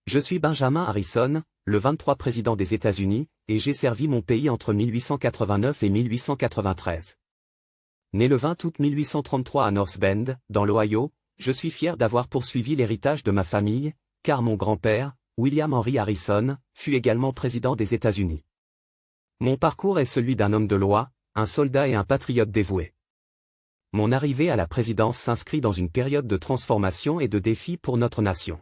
Je suis Benjamin Harrison, le 23 président des États-Unis, et j'ai servi mon pays entre 1889 et 1893. Né le 20 août 1833 à North Bend, dans l'Ohio, je suis fier d'avoir poursuivi l'héritage de ma famille, car mon grand-père, William Henry Harrison, fut également président des États-Unis. Mon parcours est celui d'un homme de loi, un soldat et un patriote dévoué. Mon arrivée à la présidence s'inscrit dans une période de transformation et de défi pour notre nation.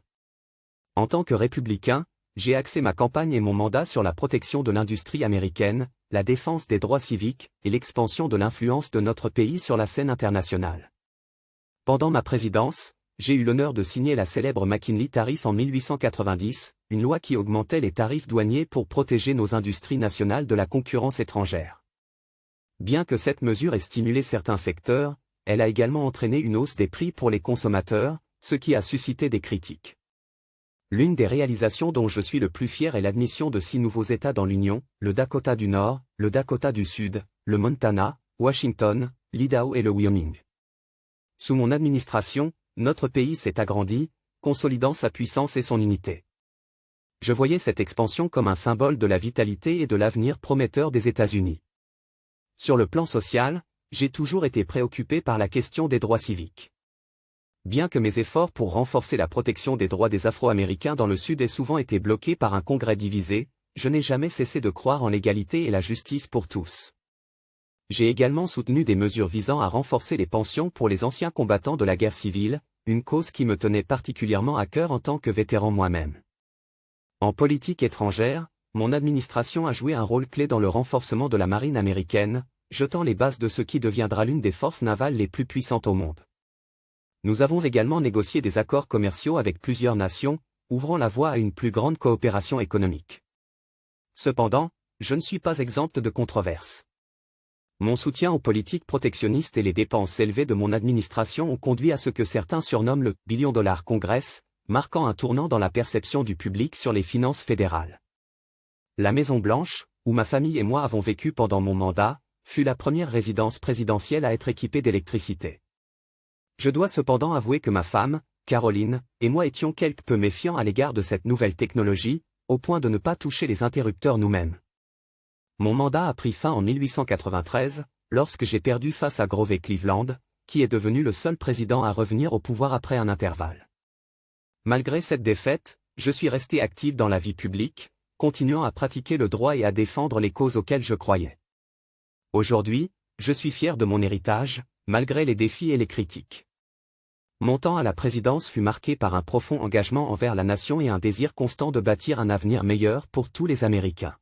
En tant que républicain, j'ai axé ma campagne et mon mandat sur la protection de l'industrie américaine, la défense des droits civiques et l'expansion de l'influence de notre pays sur la scène internationale. Pendant ma présidence, j'ai eu l'honneur de signer la célèbre McKinley Tariff en 1890, une loi qui augmentait les tarifs douaniers pour protéger nos industries nationales de la concurrence étrangère. Bien que cette mesure ait stimulé certains secteurs, elle a également entraîné une hausse des prix pour les consommateurs, ce qui a suscité des critiques. L'une des réalisations dont je suis le plus fier est l'admission de 6 nouveaux États dans l'Union, le Dakota du Nord, le Dakota du Sud, le Montana, Washington, l'Idaho et le Wyoming. Sous mon administration, notre pays s'est agrandi, consolidant sa puissance et son unité. Je voyais cette expansion comme un symbole de la vitalité et de l'avenir prometteur des États-Unis. Sur le plan social, j'ai toujours été préoccupé par la question des droits civiques. Bien que mes efforts pour renforcer la protection des droits des Afro-Américains dans le Sud aient souvent été bloqués par un Congrès divisé, je n'ai jamais cessé de croire en l'égalité et la justice pour tous. J'ai également soutenu des mesures visant à renforcer les pensions pour les anciens combattants de la guerre civile, une cause qui me tenait particulièrement à cœur en tant que vétéran moi-même. En politique étrangère, mon administration a joué un rôle clé dans le renforcement de la marine américaine, jetant les bases de ce qui deviendra l'une des forces navales les plus puissantes au monde. Nous avons également négocié des accords commerciaux avec plusieurs nations, ouvrant la voie à une plus grande coopération économique. Cependant, je ne suis pas exempt de controverses. Mon soutien aux politiques protectionnistes et les dépenses élevées de mon administration ont conduit à ce que certains surnomment le « billion-dollar Congress », marquant un tournant dans la perception du public sur les finances fédérales. La Maison-Blanche, où ma famille et moi avons vécu pendant mon mandat, fut la première résidence présidentielle à être équipée d'électricité. Je dois cependant avouer que ma femme, Caroline, et moi étions quelque peu méfiants à l'égard de cette nouvelle technologie, au point de ne pas toucher les interrupteurs nous-mêmes. Mon mandat a pris fin en 1893, lorsque j'ai perdu face à Grover Cleveland, qui est devenu le seul président à revenir au pouvoir après un intervalle. Malgré cette défaite, je suis resté actif dans la vie publique, continuant à pratiquer le droit et à défendre les causes auxquelles je croyais. Aujourd'hui, je suis fier de mon héritage, malgré les défis et les critiques. Mon temps à la présidence fut marqué par un profond engagement envers la nation et un désir constant de bâtir un avenir meilleur pour tous les Américains.